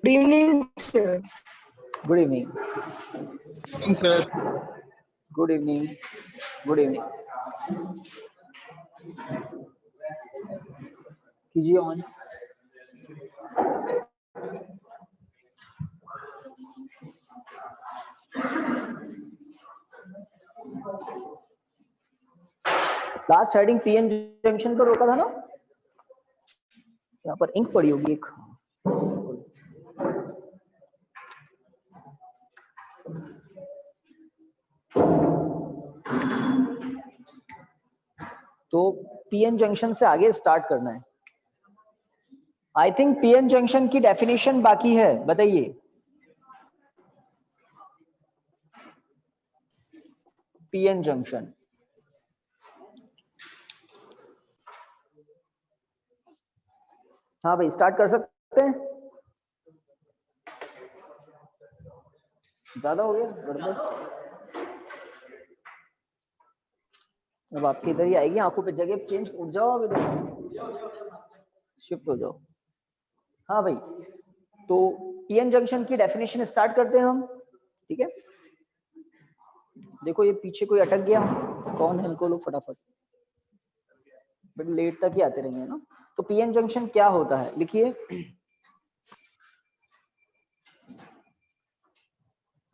Good evening, sir. Good evening. Sir. Good evening. Good evening. कीजिए on. Last heading PN junction पर रोका था ना. यहाँ पर इंक पड़ी होगी एक. तो पीएन जंक्शन से आगे स्टार्ट करना है. आई थिंक पीएन जंक्शन की डेफिनेशन बाकी है, बताइए. PN junction. हाँ भाई, स्टार्ट कर सकते हैं. ज्यादा हो गया गड़बड़. अब आपकी इधर ही आएगी, आंखों पे जगह चेंज. उठ जाओ, अब इधर शिफ्ट हो जाओ. हाँ भाई, तो पीएन जंक्शन की डेफिनेशन स्टार्ट करते हैं हम. ठीक है, देखो ये पीछे कोई अटक गया, कौन है? इनको लो फटाफट, बट लेट तक ही आते रहेंगे ना. तो पीएन जंक्शन क्या होता है, लिखिए.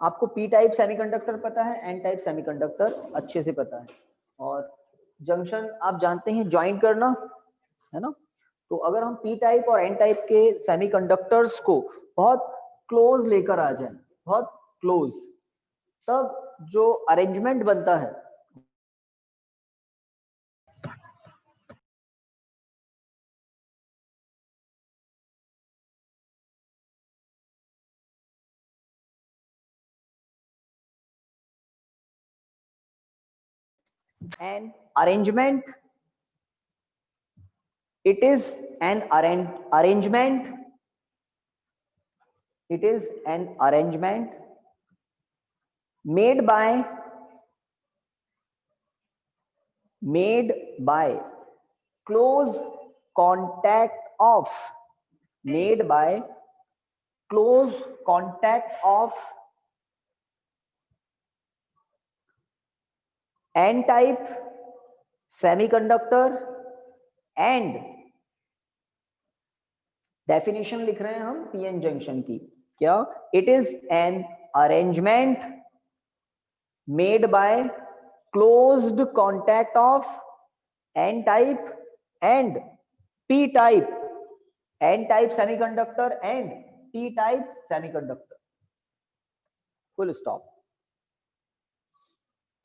आपको पी टाइप सेमीकंडक्टर पता है, एन टाइप सेमीकंडक्टर अच्छे से पता है, और जंक्शन आप जानते हैं ज्वाइन करना, है ना. तो अगर हम पी टाइप और एन टाइप के सेमीकंडक्टर्स को बहुत क्लोज लेकर आ जाए, बहुत क्लोज, तब जो अरेंजमेंट बनता है an arrangement, it is an arrangement, it is an arrangement made by close contact of made by close contact of n type semiconductor and definition लिख रहे हैं हम पीएन जंक्शन की. क्या? It is an arrangement made by closed contact of N type and P type, N type semiconductor and P type semiconductor. Full stop.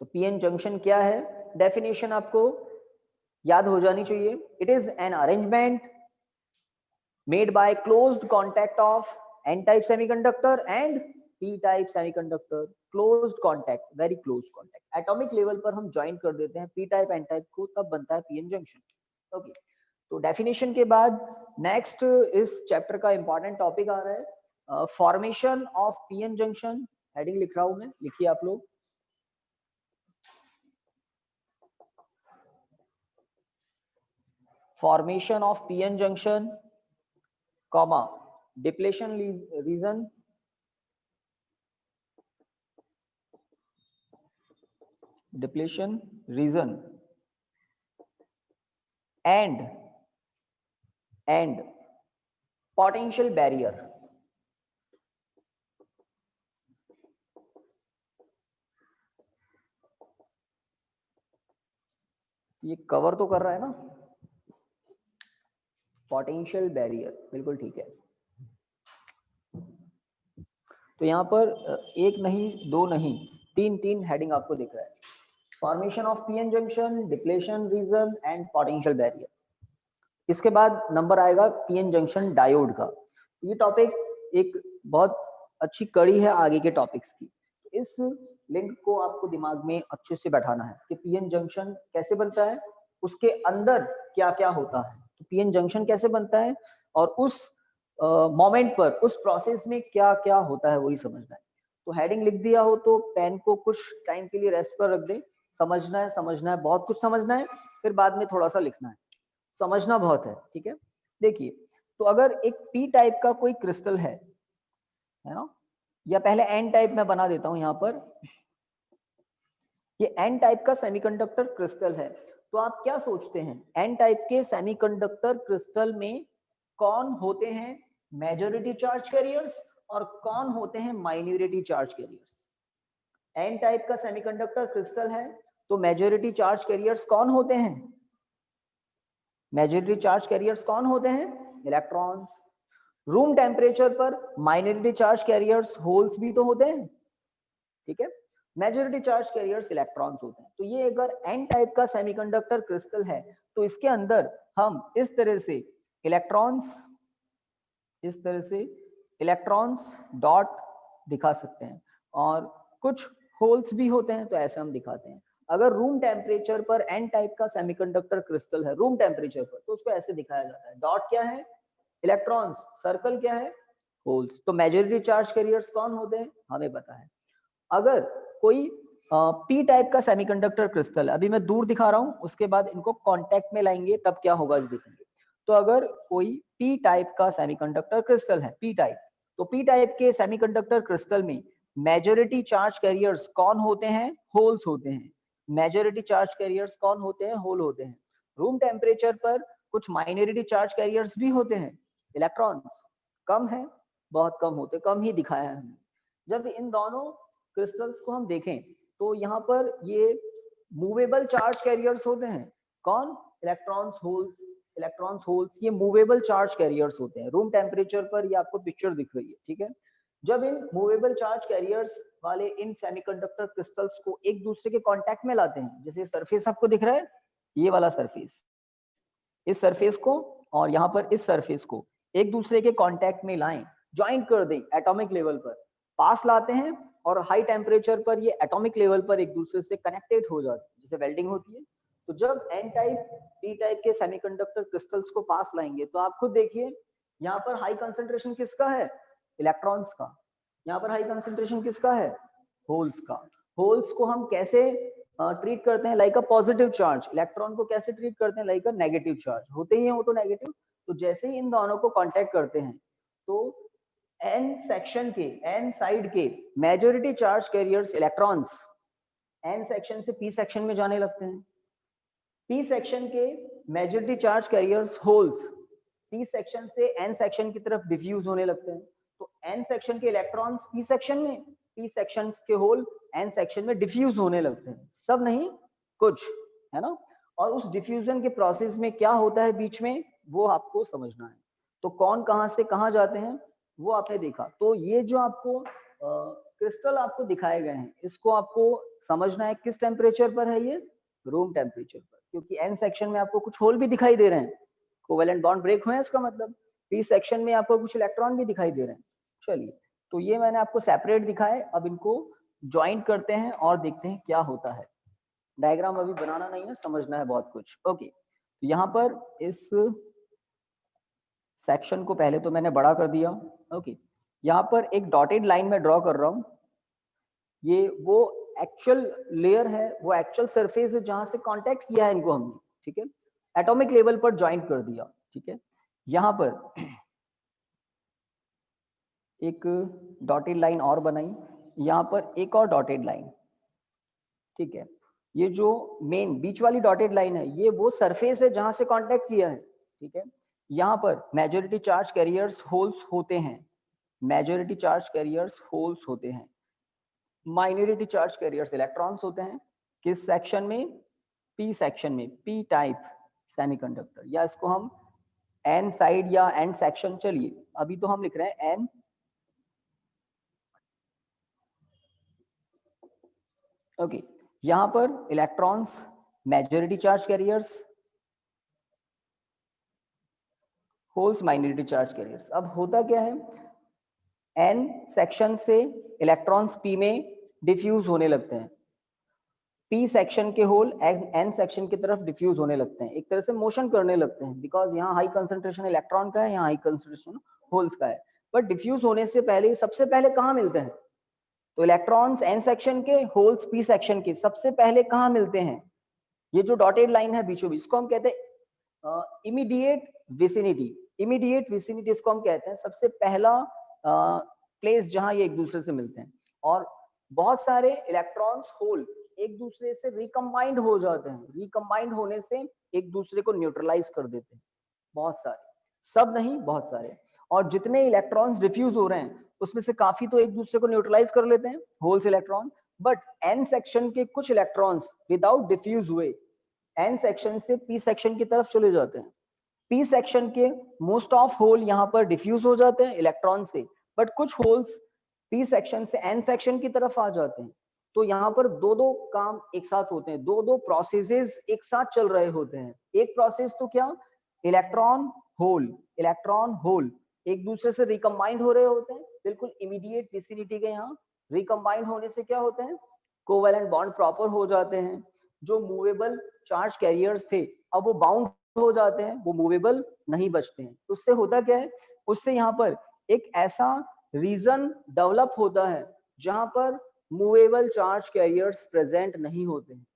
तो PN junction क्या है, definition आपको याद हो जानी चाहिए. It is an arrangement made by closed contact of n-type semiconductor and p-type semiconductor. closed contact, very close contact. atomic level पर हम join कर देते हैं p-type n-type को, तब बनता है pn junction. okay, तो definition के बाद next इस chapter का important topic आ रहा है formation of pn junction. heading लिख रहा हूं मैं, लिखिए आप लोग. formation of pn junction, comma, depletion region, and potential barrier. ये कवर तो कर रहा है ना, पोटेंशियल बैरियर, बिल्कुल ठीक है. तो यहाँ पर एक नहीं, दो नहीं, तीन हेडिंग आपको दिख रहा है. Formation of PN junction, depletion reason and potential barrier. इसके बाद नंबर आएगा पीएन जंक्शन डायोड का. ये टॉपिक एक बहुत अच्छी कड़ी है आगे के टॉपिक्स की. इस लिंक को आपको दिमाग में अच्छे से बैठाना है कि पीएन जंक्शन कैसे बनता है, उसके अंदर क्या क्या होता है. तो पीएन जंक्शन कैसे बनता है और उस मोमेंट पर, उस प्रोसेस में क्या क्या होता है, वही समझना है. तो हेडिंग लिख दिया हो तो पेन को कुछ टाइम के लिए रेस्ट पर रख दे. समझना है, बहुत कुछ समझना है, फिर बाद में थोड़ा सा लिखना है. समझना बहुत है, ठीक है. देखिए, तो अगर एक पी टाइप का कोई क्रिस्टल है ना, या पहले एन टाइप में बना देता हूं यहां पर, ये एन टाइप का सेमीकंडक्टर क्रिस्टल है, तो आप क्या सोचते हैं एन टाइप के सेमीकंडक्टर क्रिस्टल में कौन होते हैं मेजॉरिटी चार्ज कैरियर्स और कौन होते हैं minority charge carriers? N type का सेमीकंडक्टर क्रिस्टल है तो मेजॉरिटी चार्ज कैरियर्स कौन होते हैं? मेजॉरिटी चार्ज कैरियर्स कौन होते हैं? इलेक्ट्रॉन्स। रूम टेम्परेचर पर माइनॉरिटी चार्ज कैरियर्स होल्स भी तो होते हैं, ठीक है। मेजॉरिटी चार्ज कैरियर्स इलेक्ट्रॉन्स होते हैं। तो ये अगर एन टाइप का सेमीकंडक्टर क्रिस्टल है तो इसके अंदर हम इस तरह से इलेक्ट्रॉन्स डॉट दिखा सकते हैं और कुछ होल्स भी होते हैं, तो ऐसे हम दिखाते हैं। अगर रूम टेम्परेचर पर एन टाइप का सेमीकंडक्टर क्रिस्टल है रूम टेम्परेचर पर, तो उसको ऐसे दिखाया जाता है, डॉट क्या है? इलेक्ट्रॉन्स, सर्कल क्या है? होल्स। तो मेजॉरिटी चार्ज कैरियर्स कौन होते हैं? हमें पता है। अगर कोई पी टाइप का सेमीकंडक्टर क्रिस्टल, अभी मैं दूर दिखा रहा हूं, उसके बाद इनको कांटेक्ट में लाएंगे तब क्या होगा देखेंगे। तो अगर कोई पी टाइप का सेमीकंडक्टर क्रिस्टल है, पी टाइप, तो पी टाइप के सेमीकंडक्टर क्रिस्टल में मेजॉरिटी चार्ज कैरियर्स कौन होते हैं? होल्स होते हैं। मेजॉरिटी चार्ज कैरियर्स कौन होते हैं? होल होते हैं। रूम टेम्परेचर पर कुछ माइनॉरिटी चार्ज कैरियर्स भी होते हैं, इलेक्ट्रॉन्स। कम है, बहुत कम होते, कम ही दिखाया है हमने। जब इन दोनों क्रिस्टल्स को हम देखें तो यहाँ पर ये मूवेबल चार्ज कैरियर्स होते हैं। कौन? Electrons, holes. इलेक्ट्रॉन्स, होल्स ये मूवेबल चार्ज कैरियर्स होते हैं। रूम टेम्परेचर पर ये आपको पिक्चर दिख रही है, ठीक है। जब इन मूवेबल चार्ज कैरियर्स वाले इन सेमीकंडक्टर क्रिस्टल्स को एक दूसरे के कांटेक्ट में लाते हैं, जैसे सरफेस आपको दिख रहा है, ये वाला सरफेस, इस सरफेस को और यहाँ पर इस सरफेस को एक दूसरे के कांटेक्ट में लाएं, ज्वाइन कर दें एटॉमिक लेवल पर, पास लाते हैं और हाई टेम्परेचर पर ये एटॉमिक लेवल पर एक दूसरे से कनेक्टेड हो जाते हैं, जैसे वेल्डिंग होती है। तो जब एन टाइप पी टाइप के सेमीकंडक्टर क्रिस्टल्स को पास लाएंगे तो आप खुद देखिए यहाँ पर हाई कंसंट्रेशन किसका है? इलेक्ट्रॉन्स का। यहाँ पर हाई कंसंट्रेशन किसका है? होल्स का। होल्स को हम कैसे ट्रीट करते हैं? Like a positive charge. Electron को कैसे ट्रीट करते हैं? Like a negative charge. होते ही है वो तो नेगेटिव। तो जैसे ही इन दोनों को कांटेक्ट करते हैं तो एन सेक्शन के, एन साइड के majority charge carriers electrons N section से पी सेक्शन में जाने लगते हैं। पी सेक्शन के majority charge carriers holes P section से एन सेक्शन की तरफ डिफ्यूज होने लगते हैं। तो एन सेक्शन के इलेक्ट्रॉन्स पी सेक्शन में, पी सेक्शन के होल एन सेक्शन में डिफ्यूज होने लगते हैं। सब नहीं, कुछ, है ना। और उस डिफ्यूजन के प्रोसेस में क्या होता है बीच में, वो आपको समझना है। तो कौन कहां से कहां जाते हैं वो आपने देखा। तो ये जो आपको क्रिस्टल आपको दिखाए गए हैं, इसको आपको समझना है किस टेम्परेचर पर है ये? रूम टेम्परेचर पर, क्योंकि एन सेक्शन में आपको कुछ होल भी दिखाई दे रहे हैं, कोवेलेंट बॉन्ड ब्रेक हुए हैं, इसका मतलब पी सेक्शन में आपको कुछ इलेक्ट्रॉन भी दिखाई दे रहे हैं। चलिए, तो ये मैंने आपको सेपरेट दिखाए, अब इनको ज्वाइन करते हैं और देखते हैं क्या होता है। डायग्राम अभी बनाना नहीं है, समझना है बहुत कुछ। ओके, यहाँ पर इस सेक्शन को पहले तो मैंने बड़ा कर दिया। ओके, यहाँ पर एक डॉटेड लाइन में ड्रॉ कर रहा हूँ। ये वो एक्चुअल लेयर है, वो एक्चुअल सरफेस है जहां से कांटेक्ट किया है इनको हमने, ठीक है। एटॉमिक लेवल पर ज्वाइन कर दिया, ठीक है। यहाँ पर एक डॉटेड लाइन और बनाई, यहाँ पर एक और डॉटेड लाइन, ठीक है। ये जो मेन बीच वाली डॉटेड लाइन है, ये वो सरफेस है जहां से कांटेक्ट किया है, ठीक है। यहाँ पर मेजॉरिटी चार्ज कैरियर्स होल्स होते हैं, मेजॉरिटी चार्ज कैरियर्स होल्स होते हैं। माइनॉरिटी चार्ज कैरियर्स इलेक्ट्रॉन्स होते हैं। किस सेक्शन में? पी सेक्शन में, पी टाइप सेमीकंडक्टर, या इसको हम एन साइड या एन सेक्शन, चलिए अभी तो हम लिख रहे हैं एन। ओके, यहां पर electrons majority charge carriers, holes minority charge carriers. अब होता क्या है, एन सेक्शन से इलेक्ट्रॉन्स पी में डिफ्यूज होने लगते हैं, पी सेक्शन के होल एन सेक्शन की तरफ डिफ्यूज होने लगते हैं, एक तरह से मोशन करने लगते हैं, बिकॉज यहाँ हाई कंसंट्रेशन इलेक्ट्रॉन का है, यहाँ हाई कंसंट्रेशन होल्स का है। बट डिफ्यूज होने से पहले सबसे पहले कहाँ मिलते हैं? तो इलेक्ट्रॉन्स एन सेक्शन के, होल्स पी सेक्शन के, सबसे पहले कहाँ मिलते हैं? ये जो डॉटेड लाइन है बीचों बीच, इसको हम कहते हैं इमीडिएट विसिनिटी। इमीडिएट विसिनिटी इसको हम कहते हैं, सबसे पहला प्लेस जहां ये एक दूसरे से मिलते हैं। और बहुत सारे इलेक्ट्रॉन्स होल एक दूसरे से रिकम्बाइंड हो जाते हैं, रिकम्बाइंड होने से एक दूसरे को न्यूट्रलाइज कर देते हैं, बहुत सारे, सब नहीं बहुत सारे। और जितने इलेक्ट्रॉन्स डिफ्यूज हो रहे हैं उसमें से काफी तो एक दूसरे को न्यूट्रलाइज कर लेते हैं, holes electron, but N section के कुछ इलेक्ट्रॉन्स विदाउट डिफ्यूज हुए एन सेक्शन से पी सेक्शन की तरफ चले जाते हैं। पी सेक्शन के मोस्ट ऑफ होल यहाँ पर डिफ्यूज हो जाते हैं इलेक्ट्रॉन से, बट कुछ होल्स पी सेक्शन से एन सेक्शन की तरफ आ जाते हैं। तो यहाँ पर दो दो काम एक साथ होते हैं, दो दो प्रोसेसेस एक साथ चल रहे होते हैं। एक प्रोसेस तो क्या, इलेक्ट्रॉन होल एक दूसरे से रिकम्बाइंड हो रहे होते हैं, बिल्कुल इमीडिएट विसिनिटी के यहाँ। रिकम्बाइंड होने से क्या होते हैं, कोवैलेंट बॉन्ड प्रॉपर हो जाते हैं। जो मूवेबल चार्ज कैरियर्स थे अब वो बाउंड हो जाते हैं, वो मूवेबल नहीं बचते हैं। उससे होता क्या है, उससे यहाँ पर एक ऐसा रीजन डेवलप होता है जहां पर मूवेबल चार्ज कैरियर्स प्रेजेंट नहीं होते हैं।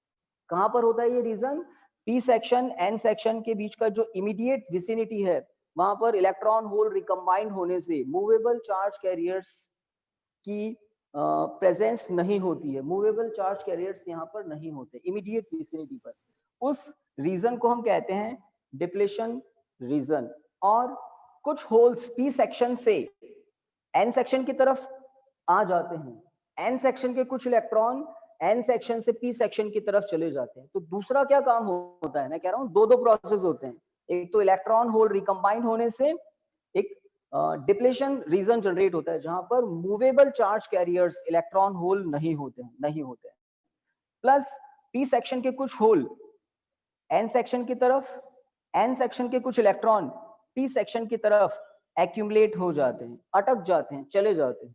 कहां पर होता है ये region, P section N section के बीच का जो इमीडिएट विसिनिटी है वहां पर इलेक्ट्रॉन होल रिकम्बाइंड होने से मूवेबल चार्ज कैरियर्स की प्रेजेंस नहीं होती है, मूवेबल चार्ज कैरियर्स यहाँ पर नहीं होते इमीडिएट विसिनिटी पर। उस रीजन को हम कहते हैं डिप्लेशन रीजन। और कुछ होल्स पी सेक्शन से एन सेक्शन की तरफ आ जाते हैं, एन सेक्शन के कुछ इलेक्ट्रॉन एन सेक्शन से पी सेक्शन की तरफ चले जाते हैं। तो दूसरा क्या काम होता है, मैं कह रहा हूं दो दो प्रोसेस होते हैं। एक तो इलेक्ट्रॉन होल रिकम्बाइंड होने से एक डिप्लेशन रीजन जनरेट होता है जहां पर movable charge carriers electron hole नहीं होते। प्लस पी सेक्शन के कुछ होल एन सेक्शन की तरफ, एन सेक्शन के कुछ इलेक्ट्रॉन पी सेक्शन की तरफ एक्यूमुलेट हो जाते हैं, अटक जाते हैं, चले जाते हैं।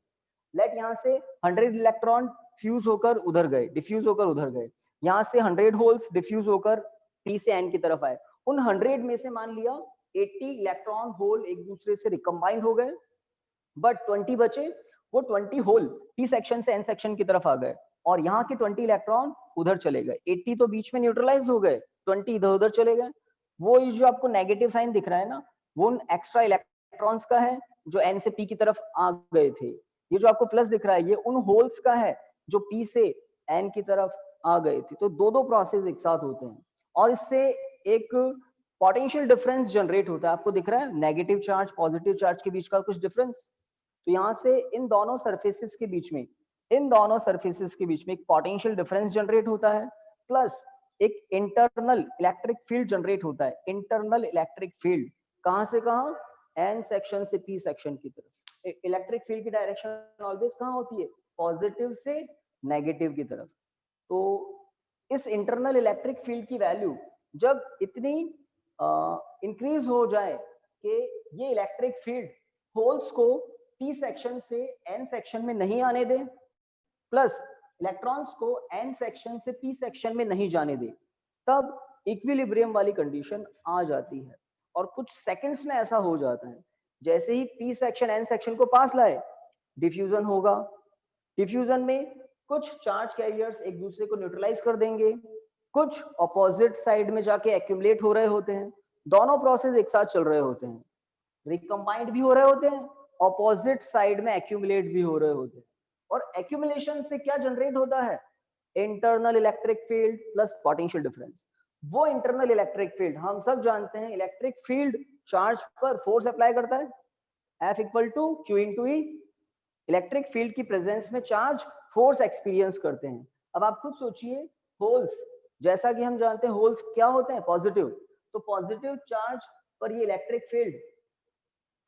लेट यहाँ से 100 इलेक्ट्रॉन फ्यूज होकर उधर गए, डिफ्यूज होकर उधर गए। यहाँ से 100 होल्स डिफ्यूज होकर पी से एन की तरफ आए। उन 100 में से मान लिया 80 इलेक्ट्रॉन होल एक दूसरे से रिकम्बाइंड हो गए, बट 20 बचे। वो 20 होल पी सेक्शन से एन सेक्शन की तरफ आ गए और यहाँ के 20 इलेक्ट्रॉन उधर चले गए। 80 तो बीच में न्यूट्रलाइज हो गए, 20 इधर उधर चले गए। वो जो आपको नेगेटिव साइन दिख रहा है ना, वो एक्स्ट्रा इलेक्ट्रॉन्स का है जो एन से पी की तरफ आ गए थे। ये जो आपको प्लस दिख रहा है ये उन होल्स का है जो पी से एन की तरफ आ गए थे। तो दो दो प्रोसेस एक साथ होते हैं और इससे एक पोटेंशियल डिफरेंस जनरेट होता है। आपको दिख रहा है नेगेटिव चार्ज पॉजिटिव चार्ज के बीच का कुछ डिफरेंस। तो यहाँ से इन दोनों सरफेसेस के बीच में एक पोटेंशियल डिफरेंस जनरेट होता है, प्लस एक इंटरनल इलेक्ट्रिक फील्ड जनरेट होता है। इंटरनल इलेक्ट्रिक फील्ड कहां से कहां, एन सेक्शन से पी सेक्शन की तरफ। इलेक्ट्रिक फील्ड की डायरेक्शन ऑलवेज कहां होती है, पॉजिटिव से नेगेटिव की तरफ। तो इस इंटरनल इलेक्ट्रिक फील्ड की वैल्यू जब इतनी इंक्रीज हो जाए कि ये इलेक्ट्रिक फील्ड होल्स को पी सेक्शन से एन सेक्शन में नहीं आने दे, प्लस इलेक्ट्रॉन्स को एन सेक्शन से पी सेक्शन में नहीं जाने दे, तब इक्विलिब्रियम वाली कंडीशन आ जाती है। और कुछ सेकंड्स में ऐसा हो जाता है, जैसे ही पी सेक्शन एन सेक्शन को पास लाए डिफ्यूजन होगा। डिफ्यूजन में कुछ चार्ज कैरियर्स एक दूसरे को न्यूट्रलाइज कर देंगे, कुछ अपोजिट साइड में जाके एक्यूमुलेट हो रहे होते हैं। दोनों प्रोसेस एक साथ चल रहे होते हैं, रिकम्बाइंड भी हो रहे होते हैं, अपोजिट साइड में एक्यूमुलेट भी हो रहे होते हैं। और एक्यूमुलेशन से क्या जनरेट होता है, internal electric field plus potential difference. वो इंटरनल इलेक्ट्रिक फील्ड हम सब जानते हैं, इलेक्ट्रिक फील्ड चार्ज पर फोर्स अप्लाई करता है, F equal to Q into E। Electric field की प्रेजेंस में चार्ज फोर्स एक्सपीरियंस करते हैं। अब आप खुद सोचिए, होल्स जैसा कि हम जानते हैं होल्स क्या होते हैं, पॉजिटिव। तो पॉजिटिव चार्ज पर ये इलेक्ट्रिक फील्ड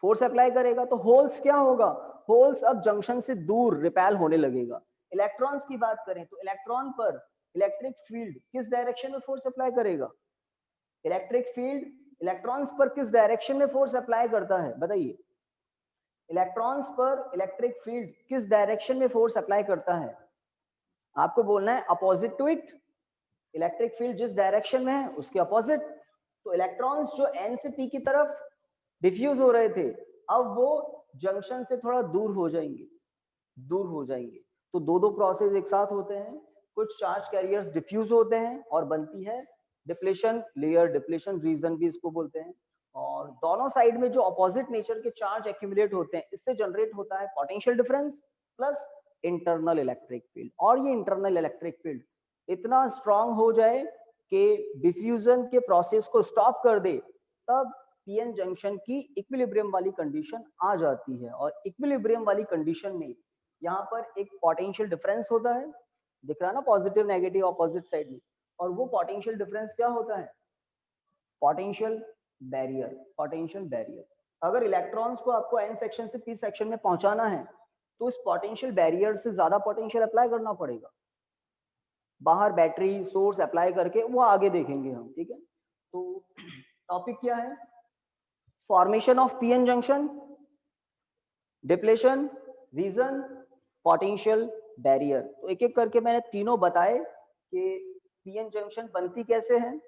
फोर्स अप्लाई करेगा तो होल्स क्या होगा, होल्स अब जंक्शन से दूर रिपेल होने लगेगा। इलेक्ट्रॉन्स की बात करें तो इलेक्ट्रॉन पर इलेक्ट्रिक फील्ड किस डायरेक्शन में फोर्स अप्लाई करेगा, इलेक्ट्रिक फील्ड इलेक्ट्रॉन्स पर किस डायरेक्शन में फोर्स अप्लाई करता है, बताइए। इलेक्ट्रॉन्स पर इलेक्ट्रिक फील्ड किस डायरेक्शन में फोर्स अप्लाई करता है, आपको बोलना है opposite to it. Electric field जिस डायरेक्शन में है उसके अपोजिट। तो इलेक्ट्रॉन्स जो एन से पी की तरफ डिफ्यूज हो रहे थे अब वो जंक्शन से थोड़ा दूर हो जाएंगे। तो दो दो प्रोसेस एक साथ होते हैं, कुछ चार्ज कैरियर्स डिफ्यूज होते हैं और बनती है डिप्लेशन लेयर, डिप्लेशन रीजन भी इसको बोलते हैं। और दोनों साइड में जो अपोजिट नेचर के चार्ज एक्यूमुलेट होते हैं, इससे जनरेट होता है potential difference plus internal electric field. और ये इंटरनल इलेक्ट्रिक फील्ड इतना स्ट्रांग हो जाए कि डिफ्यूजन के प्रोसेस को स्टॉप कर दे, तब पीएन जंक्शन की इक्विलिब्रियम वाली कंडीशन आ जाती है। और इक्विलिब्रियम वाली कंडीशन में यहाँ पर एक पोटेंशियल डिफरेंस होता है, दिख रहा है ना, पॉजिटिव नेगेटिव अपोजिट साइड में। और वो पोटेंशियल डिफरेंस क्या होता है? Potential barrier. पोटेंशियल बैरियर, अगर इलेक्ट्रॉन्स को आपको एन सेक्शन से पी सेक्शन में पहुंचाना है तो इस पोटेंशियल बैरियर से ज्यादा पोटेंशियल अप्लाई करना पड़ेगा। बाहर बैटरी सोर्स अप्लाई करके वो आगे देखेंगे हम, ठीक है। तो टॉपिक क्या है? Formation of PN junction, depletion, region, potential barrier. तो एक एक करके मैंने तीनों बताए कि पीएन जंक्शन बनती कैसे है।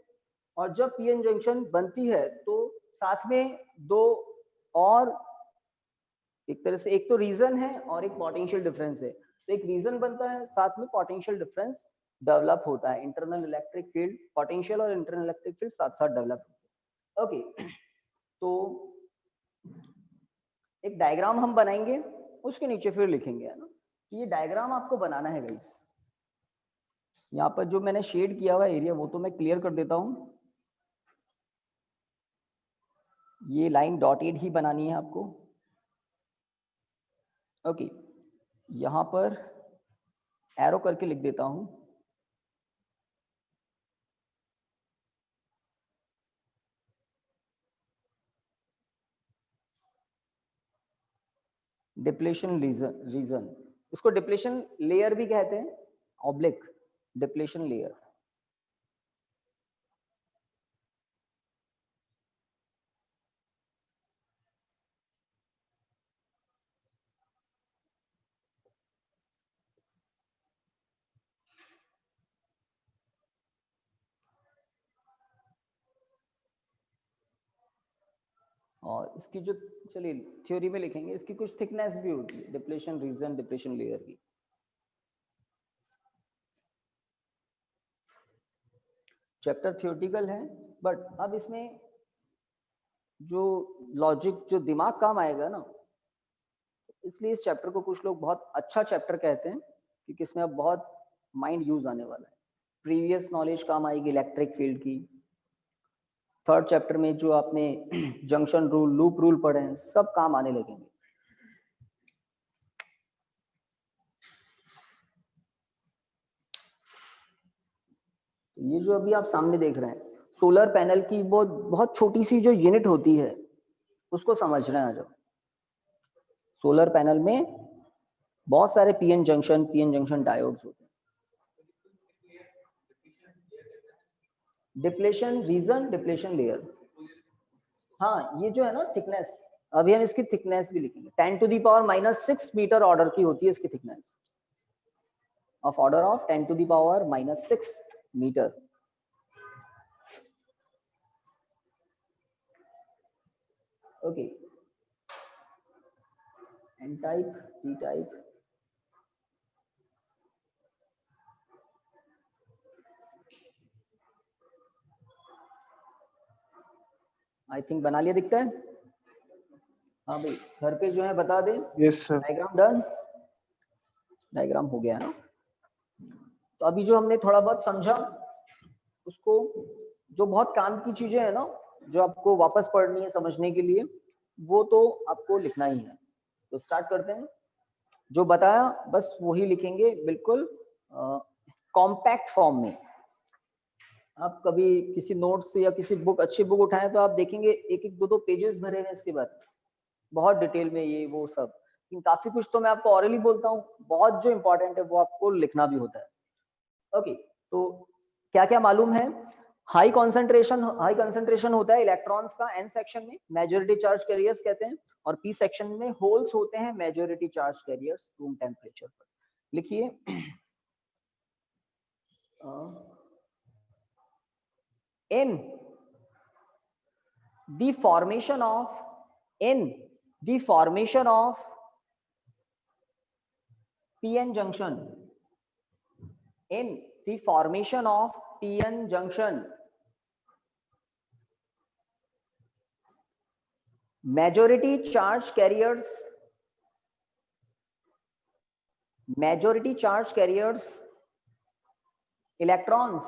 और जब पीएन जंक्शन बनती है तो साथ में दो और, एक तरह से एक तो रीजन है और एक पोटेंशियल डिफरेंस है। तो एक रीजन बनता है, साथ में पोटेंशियल डिफरेंस डेवलप होता है। इंटरनल इलेक्ट्रिक फील्ड, पोटेंशियल और इंटरनल इलेक्ट्रिक फील्ड साथ साथ डेवलप होते हैं। ओके, तो एक डायग्राम हम बनाएंगे, उसके नीचे फिर लिखेंगे, है ना। तो ये डायग्राम आपको बनाना है गाइस। यहाँ पर जो मैंने शेड किया हुआ एरिया वो तो मैं क्लियर कर देता हूँ। ये लाइन डॉटेड ही बनानी है आपको। ओके, यहाँ पर एरो करके लिख देता हूँ। डिप्लेशन रीजन, इसको डिप्लेशन लेयर भी कहते हैं, ऑब्लिक डिप्लेशन लेयर। और इसकी जो, चलिए थ्योरी में लिखेंगे, इसकी कुछ थिकनेस भी होती है डिप्लेशन रीजन, डिप्लेशन लेयर की। चैप्टर थ्योरेटिकल है, बट अब इसमें जो लॉजिक, जो दिमाग काम आएगा ना, इसलिए इस चैप्टर को कुछ लोग बहुत अच्छा चैप्टर कहते हैं, क्योंकि इसमें अब बहुत माइंड यूज आने वाला है। प्रीवियस नॉलेज काम आएगी इलेक्ट्रिक फील्ड की। थर्ड चैप्टर में जो आपने जंक्शन रूल, लूप रूल पढ़े हैं, सब काम आने लगेंगे। तो ये जो अभी आप सामने देख रहे हैं, सोलर पैनल की वो बहुत छोटी सी जो यूनिट होती है, उसको समझ रहे हैं आज। सोलर पैनल में बहुत सारे पीएन जंक्शन डायोड्स होते हैं। Depletion region, depletion layer. हाँ, ये जो है ना थिकनेस, अभी हम इसकी थिकनेस भी लिखेंगे। 10⁻⁻6 मीटर ऑर्डर की होती है इसकी thickness, of order of 10⁻⁻6 metre. Okay, N type, P type, I think बना लिया, दिखता है। हाँ भाई, घर पे जो है बता दें। Yes, sir. Diagram done, diagram हो गया ना। तो अभी जो हमने थोड़ा बहुत समझा, उसको, जो बहुत काम की चीजें है ना, जो आपको वापस पढ़नी है समझने के लिए, वो तो आपको लिखना ही है। तो स्टार्ट करते हैं। जो बताया बस वही लिखेंगे, बिल्कुल कॉम्पैक्ट फॉर्म में। आप कभी किसी नोट्स या किसी बुक, अच्छी बुक उठाएं तो आप देखेंगे एक एक दो दो पेजेस भरे हैं इसके बाद, बहुत डिटेल में ये वो सब। लेकिन काफी कुछ तो मैं आपको ऑरली बोलता हूँ, बहुत जो इंपॉर्टेंट है वो आपको लिखना भी होता है। ओके, तो क्या क्या मालूम है? हाई कंसंट्रेशन होता है इलेक्ट्रॉन्स का एन सेक्शन में, मेजॉरिटी चार्ज कैरियर्स कहते हैं। और पी सेक्शन में होल्स होते हैं, majority charge carriers room temperature पर। लिखिए, in the formation of PN junction, in the formation of PN junction, majority charge carriers, electrons,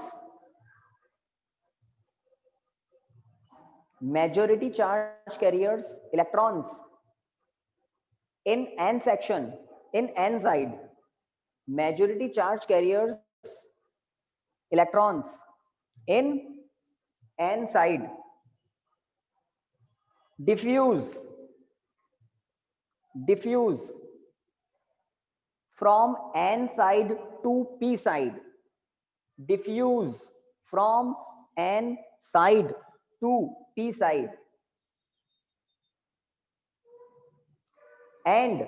majority charge carriers, electrons in n section, in n side, majority charge carriers, electrons in n side, diffuse from n side to p side, diffuse from n side to p side, and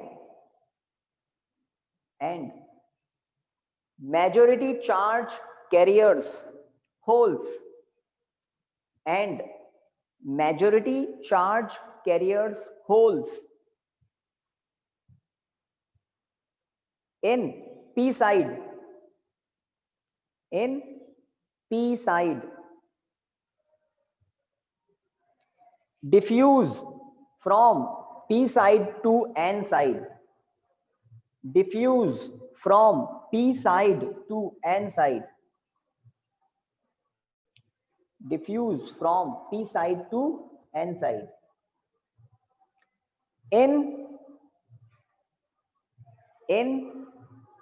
majority charge carriers, holes, and majority charge carriers, holes in p side, diffuse from p side to n side, diffuse from p side to n side, diffuse from p side to n side. In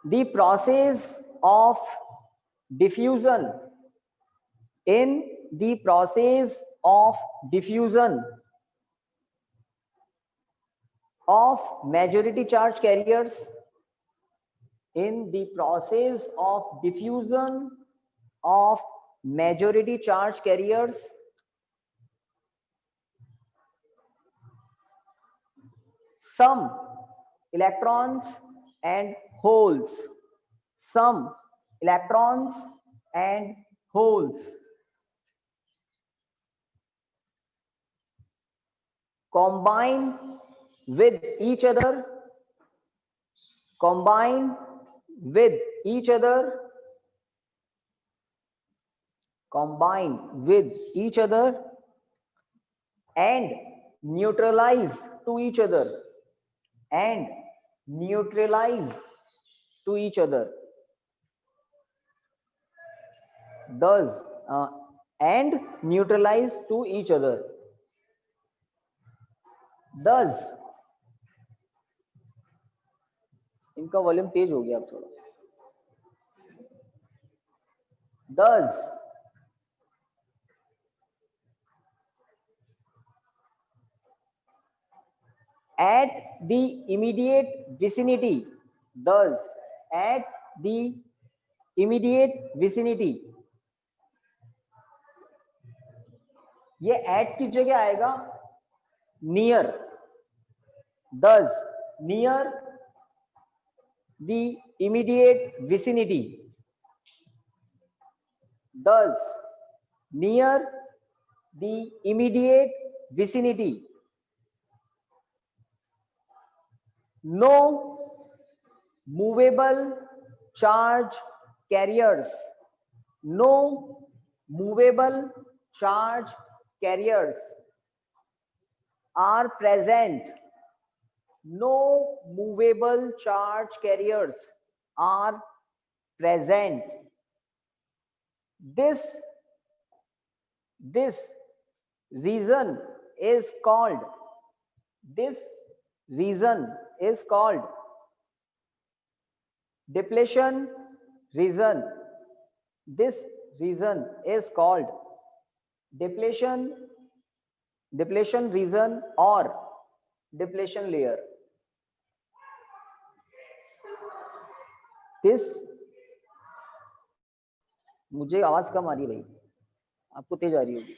the process of diffusion, of majority charge carriers, in the process of diffusion of majority charge carriers, some electrons and holes, combine with each other, and neutralize to each other, thus and neutralize to each other, thus, इनका volume तेज हो गया अब थोड़ा, thus at the immediate vicinity, ये at की जगह आएगा near, thus near the immediate vicinity, no movable charge carriers, are present, this region is called depletion region, depletion region or depletion layer. this, मुझे आवाज कम आ रही है भाई, आपको तेज आ रही होगी,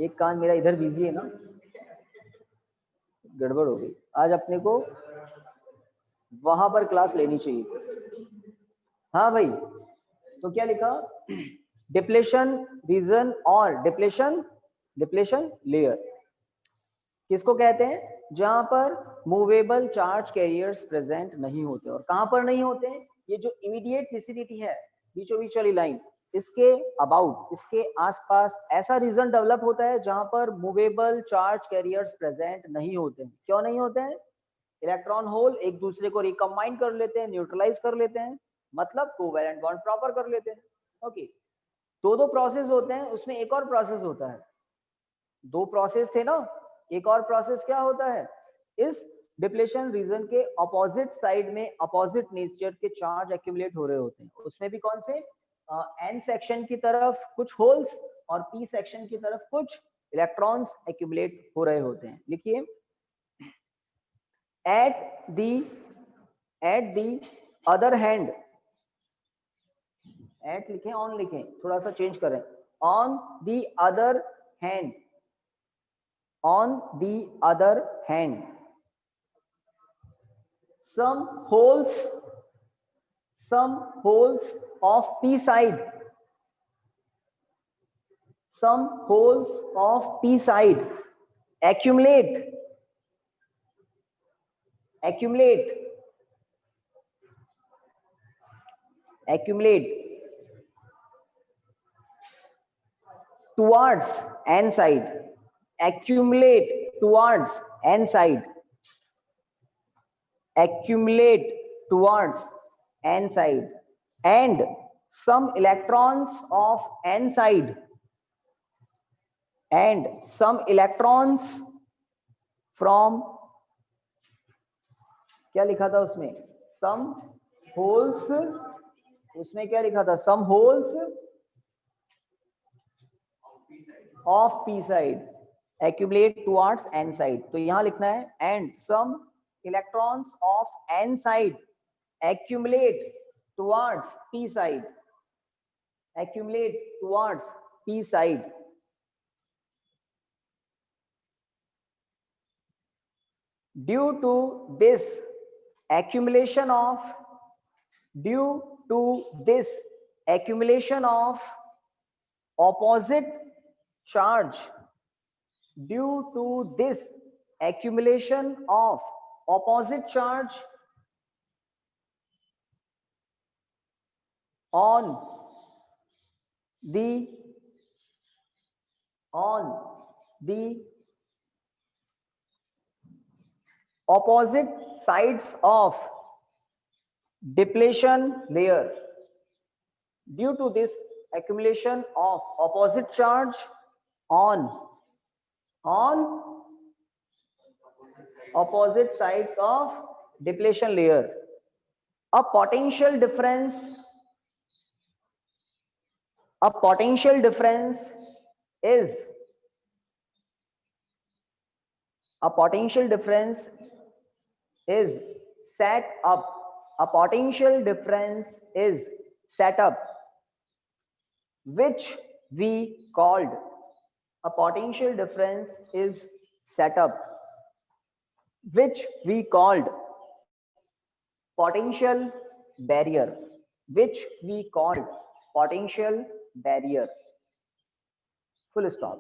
एक कान मेरा इधर बिजी है ना, गड़बड़ हो गई। आज अपने को वहां पर क्लास लेनी चाहिए। हाँ भाई, तो क्या लिखा, डिप्लेशन रीजन और डिप्लेशन लेयर किसको कहते हैं, जहां पर मूवेबल चार्ज कैरियर्स प्रेजेंट नहीं होते। और कहां पर नहीं होते, ये जो इमीडिएट विसिनिटी है, बीचों बीच वाली लाइन, इसके अबाउट, इसके आसपास ऐसा रीजन डेवलप होता है जहां पर मूवेबल चार्ज कैरियर्स प्रेजेंट नहीं होते हैं। क्यों नहीं होते हैं? इलेक्ट्रॉन होल एक दूसरे को रिकम्बाइन कर लेते हैं, न्यूट्रलाइज कर लेते हैं, मतलब कोवैलेंट बॉन्ड प्रॉपर कर लेते हैं। ओके, दो प्रोसेस होते हैं, उसमें एक और प्रोसेस होता है। दो प्रोसेस थे ना, एक और प्रोसेस क्या होता है? इस डिप्लेशन रीजन के अपोजिट साइड में अपोजिट नेचर के चार्ज एक्यूमुलेट हो रहे होते हैं। उसमें भी कौन से? एन सेक्शन की तरफ कुछ होल्स और पी सेक्शन की तरफ कुछ इलेक्ट्रॉन्स एक्यूमुलेट हो रहे होते हैं। लिखिए, at the other hand, at लिखें on लिखें, थोड़ा सा चेंज करें, on the other hand, on the other hand, some holes of p side, some holes of p side accumulate towards n side, accumulate towards n side, accumulate towards n side, and some electrons of n side, and some electrons from, क्या लिखा था उसमें? some holes, उसमें क्या लिखा था? some holes of p side accumulate towards n side, तो यहां लिखना है and some electrons of n side accumulate towards p side, accumulate towards p side. Due to this accumulation of opposite charge, due to this accumulation of opposite charge on the opposite sides of depletion layer, due to this accumulation of opposite charge on opposite sides of depletion layer, a potential difference is set up, a potential difference is set up, which we called, a potential difference is set up, which we called potential barrier, which we called potential barrier. Full stop.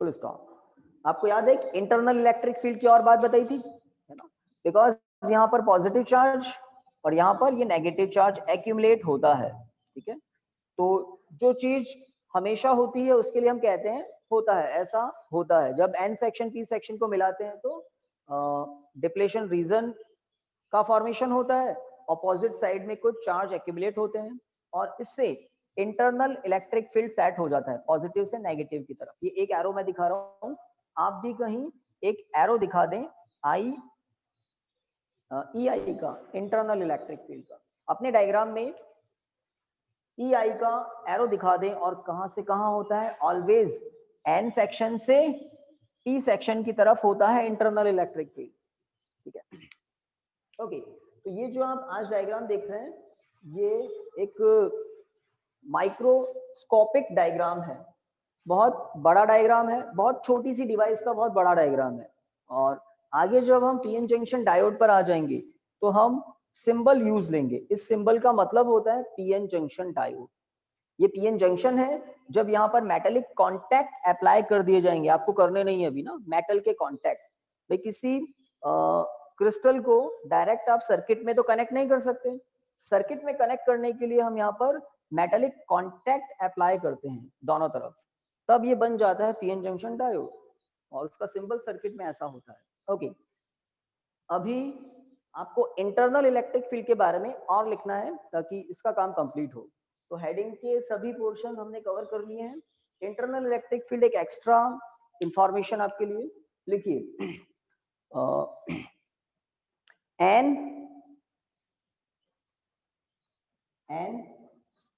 Full stop. आपको याद है internal electric field की और बात बताई थी, है ना? बिकॉज यहाँ पर पॉजिटिव चार्ज और यहाँ पर ये नेगेटिव चार्ज एक्यूमुलेट होता है, ठीक है? तो जो चीज हमेशा होती है उसके लिए हम कहते हैं होता है, ऐसा होता है। जब एन सेक्शन पी सेक्शन को मिलाते हैं तो डिप्लेशन रीजन का फॉर्मेशन होता है, ऑपोजिट साइड में कुछ चार्ज एक्यूमुलेट होते हैं और इससे इंटरनल इलेक्ट्रिक फील्ड सेट हो जाता है पॉजिटिव से नेगेटिव की तरफ। ये एक एरो मैं दिखा रहा हूं, आप भी कहीं एक एरो दिखा दें आई ई आई का, इंटरनल इलेक्ट्रिक फील्ड का। अपने डायग्राम में ई आई का एरो दिखा दें और कहां से कहां होता है? ऑलवेज एन सेक्शन से पी सेक्शन की तरफ होता है इंटरनल इलेक्ट्रिक फील्ड, ठीक है? ओके, तो ये जो आप आज डायग्राम देख रहे हैं ये एक माइक्रोस्कोपिक डायग्राम है, बहुत बड़ा डायग्राम है, बहुत छोटी सी डिवाइस का बहुत बड़ा डायग्राम है। और आगे जब हम पीएन जंक्शन डायोड पर आ जाएंगे तो हम सिंबल यूज लेंगे। इस सिंबल का मतलब होता है पीएन जंक्शन डायोड। ये पीएन जंक्शन है जब यहाँ पर मेटेलिक कॉन्टैक्ट अप्लाई कर दिए जाएंगे, आपको करने नहीं है अभी ना, मेटल के कॉन्टैक्ट। भाई किसी क्रिस्टल को डायरेक्ट आप सर्किट में तो कनेक्ट नहीं कर सकते, सर्किट में कनेक्ट करने के लिए हम यहाँ पर मेटालिक कॉन्टैक्ट अप्लाई करते हैं दोनों तरफ, तब ये बन जाता है पीएन जंक्शन डायोड, और उसका सिंबल सर्किट में ऐसा होता है। ओके, अभी आपको इंटरनल इलेक्ट्रिक फील्ड के बारे में और लिखना है ताकि इसका काम कंप्लीट हो। तो हेडिंग के सभी पोर्शन हमने कवर कर लिए हैं। इंटरनल इलेक्ट्रिक फील्ड एक एक्स्ट्रा इंफॉर्मेशन आपके लिए, लिखिए an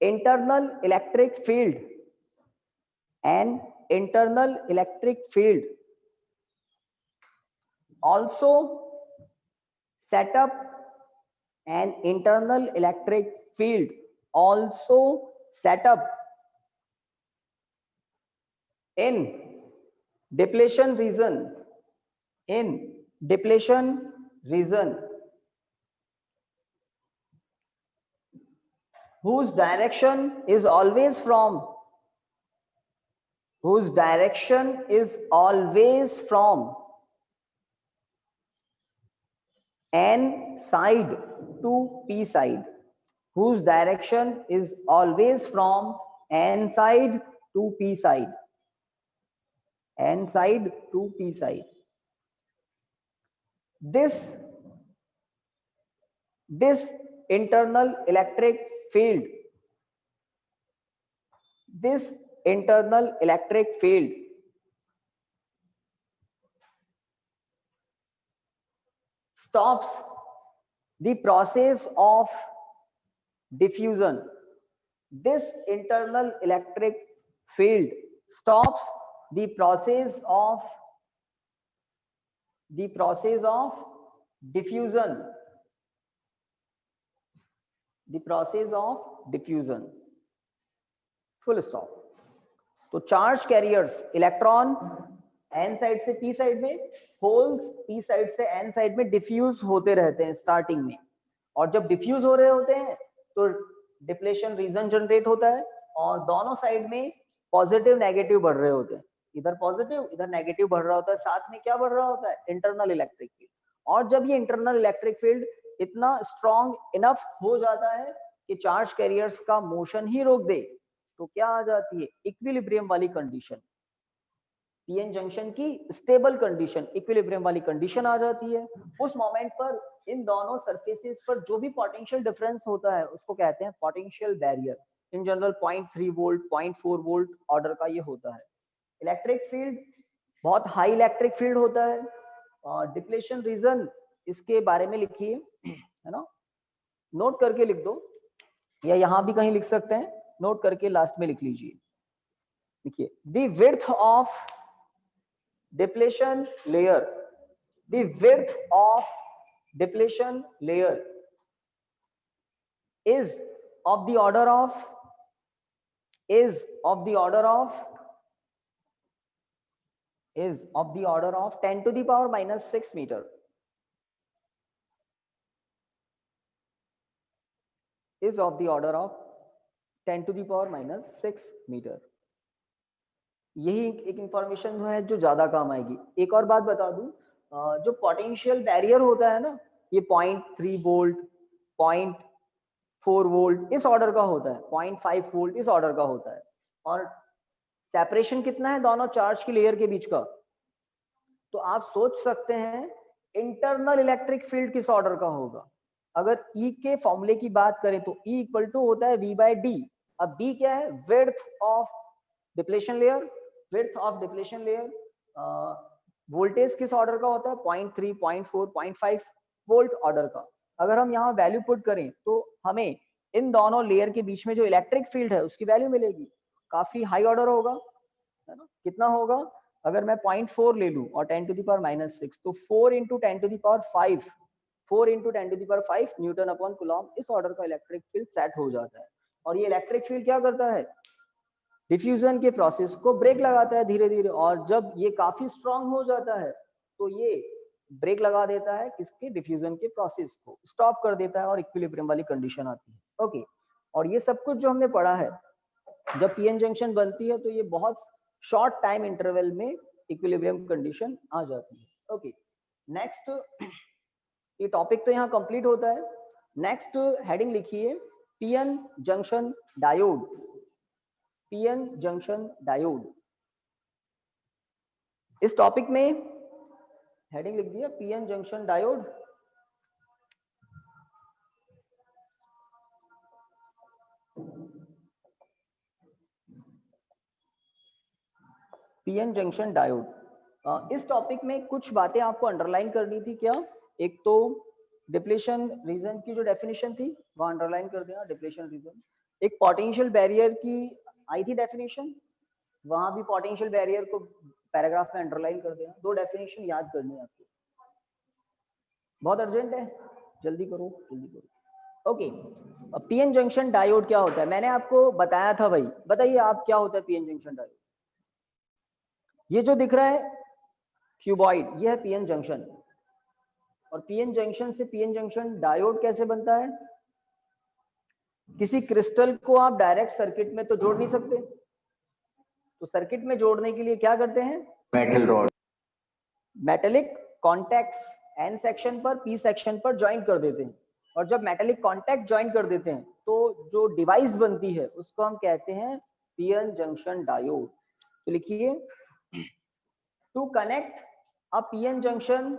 internal electric field, an internal electric field also set up, an internal electric field also set up in depletion region, in depletion region whose direction is always from, whose direction is always from N side to P side, whose direction is always from N side to P side, N side to P side. This internal electric field, this internal electric field stops the process of diffusion. This internal electric field stops the process of diffusion, the process of diffusion, full stop. तो charge carriers electron N side से P side में, holes P side से N side में diffuse होते रहते हैं starting में, और जब डिफ्यूज हो रहे होते हैं तो डिप्लेशन रीजन जनरेट होता है, और दोनों साइड में पॉजिटिव नेगेटिव बढ़ रहे होते हैं, इधर पॉजिटिव इधर नेगेटिव बढ़ रहा होता है, साथ में क्या बढ़ रहा होता है, इंटरनल इलेक्ट्रिक फील्ड। और जब ये इंटरनल इलेक्ट्रिक फील्ड इतना स्ट्रॉन्ग इनफ हो जाता है कि चार्ज कैरियर्स का मोशन ही रोक दे, तो क्या आ जाती है, इक्विलिब्रियम वाली कंडीशन, पीएन जंक्शन की स्टेबल कंडीशन, इक्विलिब्रियम वाली कंडीशन आ जाती है। उस मोमेंट पर इन दोनों सरफेसेस पर जो भी पोटेंशियल डिफरेंस होता है उसको कहते हैं potential barrier. In general 0.3 volt 0.4 volt order का ये होता है। इलेक्ट्रिक फील्ड बहुत हाई इलेक्ट्रिक फील्ड होता है, और डिप्लेशन रीजन इसके बारे में लिखिए, है ना, नोट करके लिख दो, या यहां भी कहीं लिख सकते हैं, नोट करके लास्ट में लिख लीजिए। देखिए, the width of depletion layer, the width of depletion layer is of the order of 10 to the power minus 6 meter, is of the order of 10 to the power minus 6 meter। यही एक information है जो ज्यादा काम आएगी। एक और बात बता दूं, जो पोटेंशियल बैरियर होता है ना, ये 0.3 वोल्ट 0.4 वोल्ट इस ऑर्डर का होता है, 0.5 वोल्ट इस ऑर्डर का होता है, और सेपरेशन कितना है दोनों चार्ज की लेयर के बीच का, तो आप सोच सकते हैं इंटरनल इलेक्ट्रिक फील्ड किस ऑर्डर का होगा। अगर E के फॉर्मूले की बात करें तो E इक्वल टू होता है V/D। अब D क्या है, width of depletion layer, width of depletion layer. Voltage किस ऑर्डर का होता है, 0.3 0.4 0.5 वोल्ट ऑर्डर का। अगर हम यहाँ वैल्यू पुट करें तो हमें इन दोनों लेयर के बीच में जो इलेक्ट्रिक फील्ड है उसकी वैल्यू मिलेगी, काफी हाई ऑर्डर होगा, है ना। कितना होगा, अगर मैं 0.4 ले लूं और 10 to the power minus 6, तो 4 into 10 to the power 5, 4 into 10 to the power 5 Newton upon Coulomb इस ऑर्डर का इलेक्ट्रिक फील्ड सेट हो जाता है। और ये इलेक्ट्रिक फील्ड क्या करता है, डिफ्यूजन के प्रोसेस को ब्रेक लगाता है धीरे धीरे, और जब ये काफी स्ट्रांग हो जाता है तो ये ब्रेक लगा देता है किसके, डिफ्यूजन के प्रोसेस को स्टॉप कर देता है, और इक्विलिब्रियम वाली कंडीशन आती है। ओके, और ये सब कुछ जो हमने पढ़ा है, जब पीएन जंक्शन बनती है तो ये बहुत शॉर्ट टाइम इंटरवल में इक्विलिब्रियम कंडीशन आ जाती है। ओके, नेक्स्ट, ये टॉपिक तो यहाँ कंप्लीट होता है। नेक्स्ट हेडिंग लिखिए PN junction diode, PN junction diode. इस टॉपिक में हेडिंग लिख दिया PN junction diode. PN junction diode. इस टॉपिक में कुछ बातें आपको अंडरलाइन करनी थी। क्या? एक तो डिप्लेशन रीजन की जो डेफिनेशन थी वो अंडरलाइन कर देना, डिप्लेशन रीजन। एक पोटेंशियल बैरियर की आई थी डेफिनेशन, वहां भी पोटेंशियल बैरियर को पैराग्राफ में अंडरलाइन कर देना। 2 डेफिनेशन याद करनी है आपको, बहुत अर्जेंट है, जल्दी करो जल्दी करो। ओके, पीएन जंक्शन डायोड क्या होता है? मैंने आपको बताया था भाई, बताइए आप क्या होता है पीएन जंक्शन डायोड? ये जो दिख रहा है क्यूबॉइड, ये है पीएन जंक्शन। और पीएन जंक्शन से पीएन जंक्शन डायोड कैसे बनता है? किसी क्रिस्टल को आप डायरेक्ट सर्किट में तो जोड़ नहीं सकते, तो सर्किट में जोड़ने के लिए क्या करते हैं? Metal rod, metallic contacts N section पर पी सेक्शन पर ज्वाइन कर देते हैं। और जब मेटेलिक कॉन्टैक्ट ज्वाइन कर देते हैं तो जो डिवाइस बनती है उसको हम कहते हैं पीएन जंक्शन डायोड। तो लिखिए to connect a PN junction,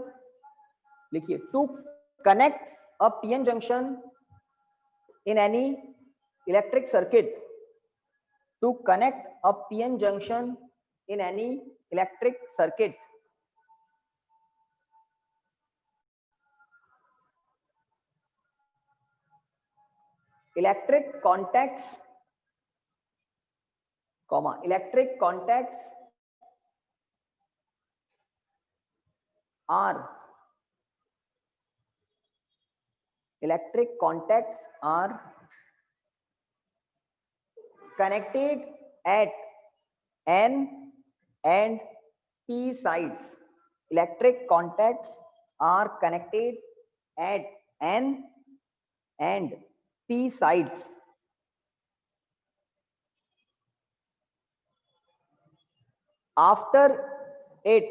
लिखिए to connect a PN junction in any electric circuit, to connect a PN junction in any electric circuit, electric contacts are electric contacts are connected at N and P sides. Electric contacts are connected at N and P sides. After it,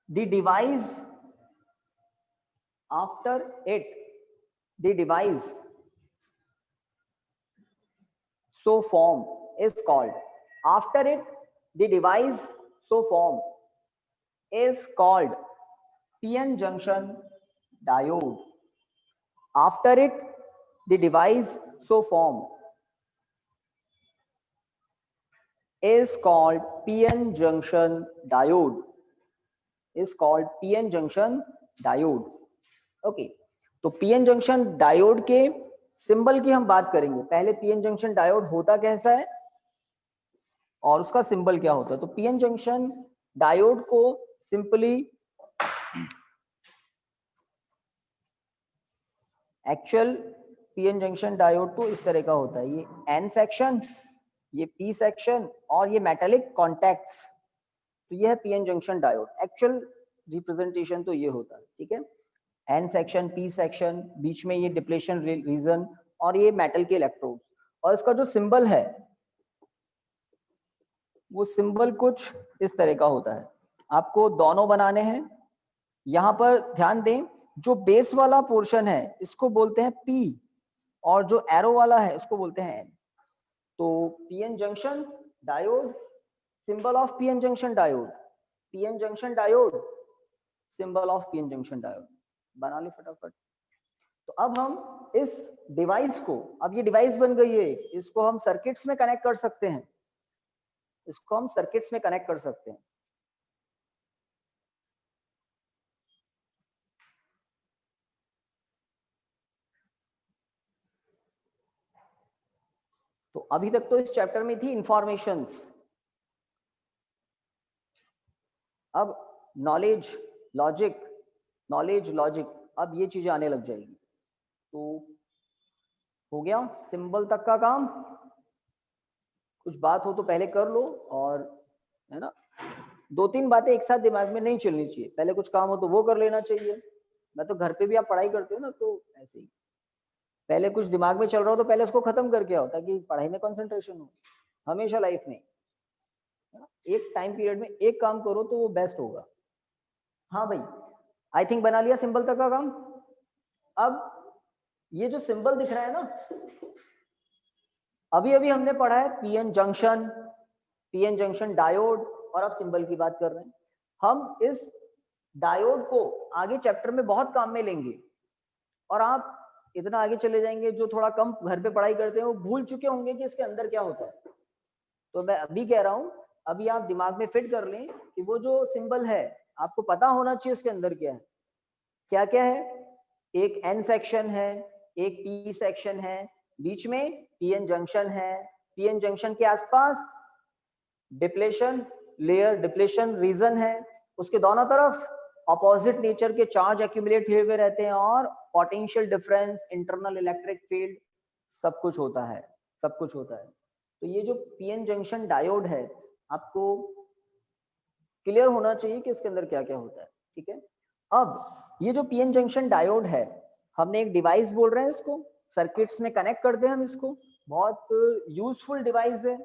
the device so form is called, after it the device so form is called PN junction diode. After it the device so form is called PN junction diode, is called PN junction diode. Okay, तो PN junction diode के symbol की हम बात करेंगे। पहले PN junction diode होता कैसा है और उसका सिंबल क्या होता है। तो पीएन जंक्शन डायोड को simply actual PN junction diode तो इस तरह का होता है, ये एन सेक्शन, ये पी सेक्शन और ये मेटेलिक कॉन्टैक्ट्स, तो ये है PN junction diode. Actual representation तो ये होता है, ठीक है। एन सेक्शन, पी सेक्शन, बीच में ये डिप्लेशन रीजन और ये मेटल के इलेक्ट्रोड। और इसका जो सिंबल है वो सिंबल कुछ इस तरह का होता है। आपको दोनों बनाने हैं। यहां पर ध्यान दें, जो बेस वाला पोर्शन है इसको बोलते हैं पी और जो एरो वाला है उसको बोलते हैं एन। तो PN junction diode, symbol of PN junction diode, PN junction diode, symbol of PN junction diode. बना लो फटाफट। तो अब हम इस डिवाइस को, अब ये डिवाइस बन गई है, इसको हम सर्किट्स में कनेक्ट कर सकते हैं, इसको हम सर्किट्स में कनेक्ट कर सकते हैं। तो अभी तक तो इस चैप्टर में थी इंफॉर्मेशंस, अब नॉलेज लॉजिक, नॉलेज लॉजिक, अब ये चीजें आने लग जाएगी। तो हो गया सिंबल तक का काम। कुछ बात हो तो पहले कर लो, और है ना, 2-3 बातें एक साथ दिमाग में नहीं चलनी चाहिए। पहले कुछ काम हो तो वो कर लेना चाहिए। मैं तो घर पे भी आप पढ़ाई करते हो ना, तो ऐसे ही पहले कुछ दिमाग में चल रहा हो तो पहले उसको खत्म करके आओ, ताकि पढ़ाई में कंसंट्रेशन हो। हमेशा लाइफ में एक टाइम पीरियड में एक काम करो तो वो बेस्ट होगा। हाँ भाई, आई थिंक बना लिया सिंबल तक का काम। अब ये जो सिंबल दिख रहा है ना, अभी अभी हमने पढ़ा है पीएन जंक्शन डायोड, और अब सिंबल की बात कर रहे हैं। हम इस डायोड को आगे चैप्टर में बहुत काम में लेंगे, और आप इतना आगे चले जाएंगे, जो थोड़ा कम घर पे पढ़ाई करते हैं वो भूल चुके होंगे कि इसके अंदर क्या होता है। तो मैं अभी कह रहा हूँ, अभी आप दिमाग में फिट कर लें कि वो जो सिंबल है आपको पता होना चाहिए उसके अंदर क्या है। क्या क्या है? एक एन सेक्शन है, एक पी सेक्शन है, बीच में पीएन जंक्शन है, पीएन जंक्शन के आसपास डिप्लेशन लेयर, डिप्लेशन रीजन है, उसके दोनों तरफ अपोजिट नेचर के चार्ज एक्यूमुलेट हुए रहते हैं, और potential difference, internal electric field, सब कुछ होता है, सब कुछ होता है। तो ये जो पीएन जंक्शन डायोड है, आपको क्लियर होना चाहिए कि इसके अंदर क्या क्या होता है, ठीक है। अब ये जो पीएन जंक्शन डायोड है, हमने एक डिवाइस बोल रहे हैं इसको, सर्किट्स में कनेक्ट करते हैं हम इसको, बहुत यूजफुल डिवाइस है,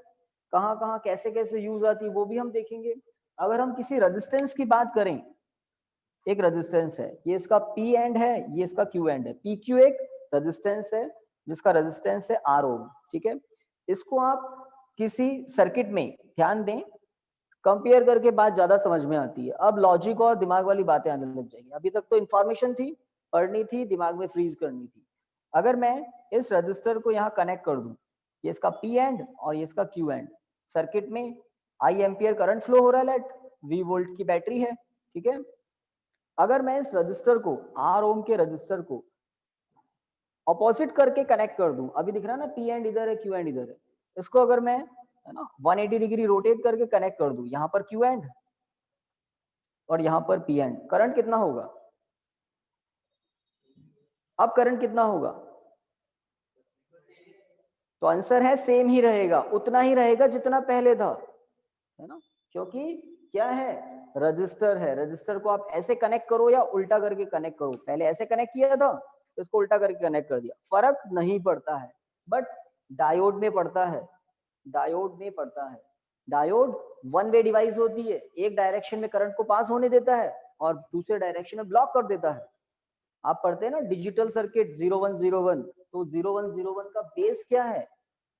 कहाँ कहाँ कैसे कैसे यूज आती है वो भी हम देखेंगे। अगर हम किसी रेजिस्टेंस की बात करें, एक रेजिस्टेंस है, ये इसका पी एंड है, ये इसका क्यू एंड है। पी क्यू एक रेजिस्टेंस है जिसका रेजिस्टेंस है आर ओम, ठीक है। इसको आप किसी सर्किट में ध्यान दें, कंपेयर करके बात ज्यादा समझ में आती है। अब लॉजिक और दिमाग वाली बातें आने लग जाएंगी। अभी तक तो इंफॉर्मेशन थी, पढ़नी थी, दिमाग में फ्रीज करनी थी। अगर मैं इस रजिस्टर को यहाँ कनेक्ट कर दूं, ये इसका पी एंड और ये इसका क्यू एंड, सर्किट में आई एम्पियर करंट फ्लो हो रहा है, लेट वी वोल्ट की बैटरी है, ठीक है। अगर मैं इस रजिस्टर को, आर ओम के रजिस्टर को ऑपोजिट करके कनेक्ट कर दूं, अभी दिख रहा है ना पी एंड इधर है, क्यू एंड इधर है, इसको अगर मैं, है ना, 180 डिग्री रोटेट करके कनेक्ट कर दूं, यहाँ पर क्यू एंड और यहाँ पर पी एंड, करंट कितना होगा? अब करंट कितना होगा? तो आंसर है सेम ही रहेगा, उतना ही रहेगा जितना पहले था, है ना, क्योंकि क्या है, रजिस्टर है। रजिस्टर को आप ऐसे कनेक्ट करो या उल्टा करके कनेक्ट करो, पहले ऐसे कनेक्ट किया था तो इसको उल्टा करके कनेक्ट कर दिया, फर्क नहीं पड़ता है, बट डायोड में पड़ता है, डायोड में पड़ता है। डायोड वन वे डिवाइस होती है, एक डायरेक्शन में करंट को पास होने देता है और दूसरे डायरेक्शन में ब्लॉक कर देता है। आप पढ़ते हैं ना डिजिटल सर्किट 0101, तो 0101 का बेस क्या है?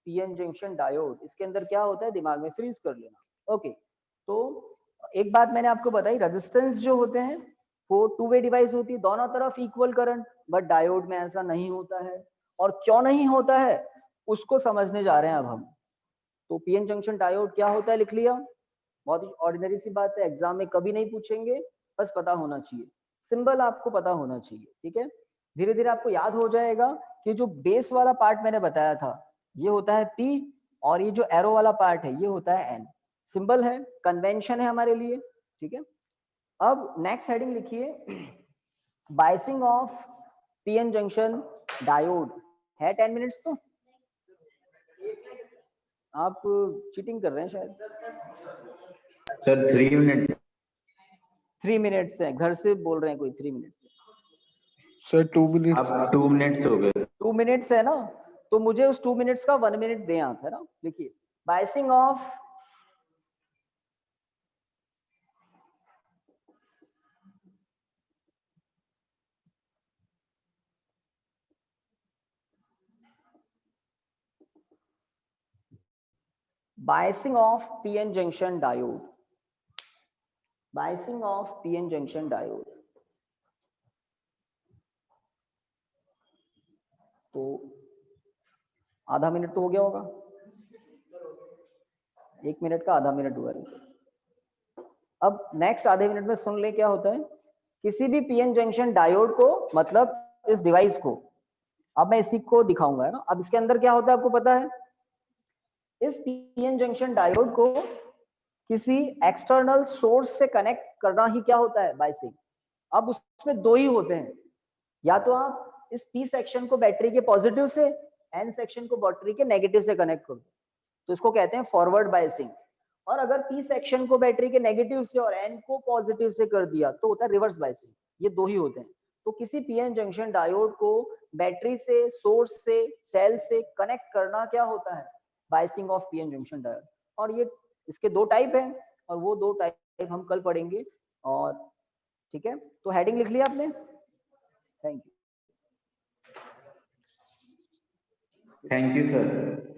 PN junction diode. इसके अंदर क्या होता है, दिमाग में फ्रीज कर लेना। ओके, तो एक बात मैंने आपको बताई, रेजिस्टेंस जो होते हैं वो टू वे डिवाइस होती है, दोनों तरफ इक्वल करंट, बट डायोड में ऐसा नहीं होता है। और क्यों नहीं होता है उसको समझने जा रहे हैं अब हम। तो पीएन जंक्शन डायोड क्या होता है लिख लिया, बहुत ही ऑर्डिनरी सी बात है, एग्जाम में कभी नहीं पूछेंगे, बस पता होना चाहिए, सिंबल आपको पता होना चाहिए, ठीक है। धीरे धीरे आपको याद हो जाएगा कि जो बेस वाला पार्ट मैंने बताया था ये होता है P, और ये जो एरो वाला पार्ट है ये होता है N। सिंबल है, कन्वेंशन है हमारे लिए, ठीक है। अब नेक्स्ट हेडिंग लिखिए, biasing of PN junction diode. है 10 मिनट्स तो? आप चीटिंग कर रहे हैं शायद। Sir 3 minute. 3 मिनट्स है, घर से बोल रहे हैं कोई 3 मिनट्स है। Sir 2 minutes. अब 2 मिनट्स हो गए। 2 मिनट्स है ना, तो मुझे उस 2 मिनट्स का 1 मिनट दें आप, है ना। लिखिए, biasing of biasing of PN junction diode, biasing of PN junction diode। तो आधा मिनट तो हो गया होगा, 1 मिनट का आधा मिनट हुआ है। अब नेक्स्ट आधे मिनट में सुन ले क्या होता है। किसी भी पीएन जंक्शन डायोड को, मतलब इस डिवाइस को, अब मैं इसी को दिखाऊंगा, है ना। अब इसके अंदर क्या होता है आपको पता है, इस पीएन जंक्शन डायोड को किसी एक्सटर्नल सोर्स से कनेक्ट करना ही क्या होता है, बायसिंग। अब उसमें दो ही होते हैं, या तो आप इस पी सेक्शन को बैटरी के पॉजिटिव से, एन सेक्शन को बैटरी के नेगेटिव से कनेक्ट कर दो, तो इसको कहते हैं फॉरवर्ड बायसिंग। और अगर पी सेक्शन को बैटरी के नेगेटिव से और एन को पॉजिटिव से कर दिया तो होता है रिवर्स बायसिंग। ये दो ही होते हैं। तो किसी पीएन जंक्शन डायोड को बैटरी से, सोर्स से, सेल से कनेक्ट करना क्या होता है, biasing of PN junction diode. और ये इसके दो टाइप हैं, और वो दो टाइप हम कल पढ़ेंगे। और ठीक है, तो हेडिंग लिख लिया आपने? Thank you. Thank you sir.